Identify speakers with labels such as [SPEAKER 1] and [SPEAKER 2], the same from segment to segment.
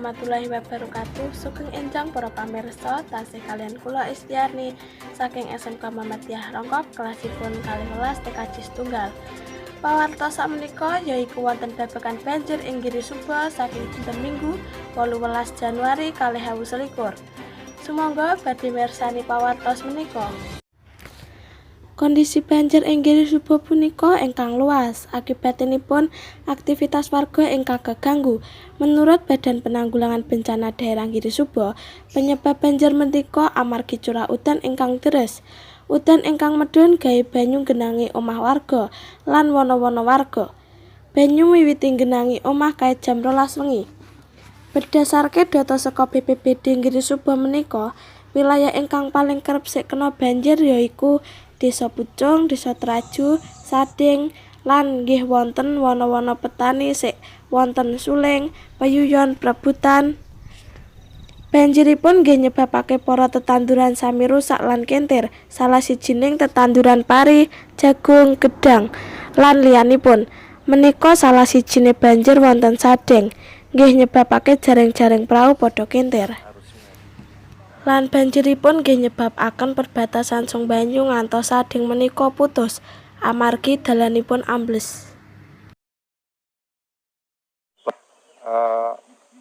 [SPEAKER 1] warahmatullahi wabarakatuh. Sugeng enjang para pamirsa, tasih kalian kula Istiarni saking SMK Muhammadiyah Rongkop kelasipun 12 TKJ setunggal. Pawarta sakmenika yaiku wonten babagan banjir ing Giri Suba saking dinten Minggu 18 Januari 2021. Sumangga badhe mirsani pawartos menika. Kondisi banjir ing Giri Suba punika ingkang luas, akibatipun aktivitas warga ingkang kaganggu. Menurut Badan Penanggulangan Bencana Daerah Giri Suba, penyebab banjir menika amargi curah udan ingkang deres. Udan ingkang medhun gawe banyu genangi omah warga lan wana-wana warga. Banyu miwiti genangi omah kae jam 12 wengi. Berdasarke data saka BPBD Giri Suba menika, wilayah ingkang paling kerep sik kena banjir yaiku Desa Pucung, Desa Traju, Sading, lan nggih wonten wana-wana petani sik wonten Suling, Payuyon, Prabutan. Banjiripun nggih nyebabake para tetanduran sami rusak lan kentir, salah sijining tetanduran pari, jagung, gedhang, lan liyanipun. Menika salah sijine banjir wonten Sading, nggih nyebabake jaring-jaring prau padha kentir. Lan banjiripun nggih nyebabaken perbatasan Sungbanyu ngantos Sading menika putus amargi dalanipun ambles.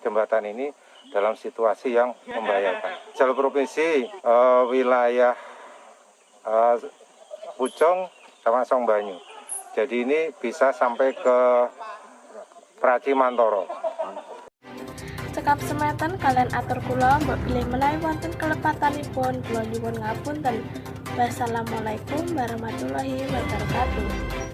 [SPEAKER 2] Jembatan ini dalam situasi yang membahayakan. Jalur provinsi wilayah Pucung sama Sungbanyu. Jadi ini bisa sampai ke Praci Mantoro.
[SPEAKER 1] Cekap semeton kalian atur kula mbok bilih menawi wonten kelepatanipun kula nyuwun ngapunten. Wassalamualaikum warahmatullahi wabarakatuh.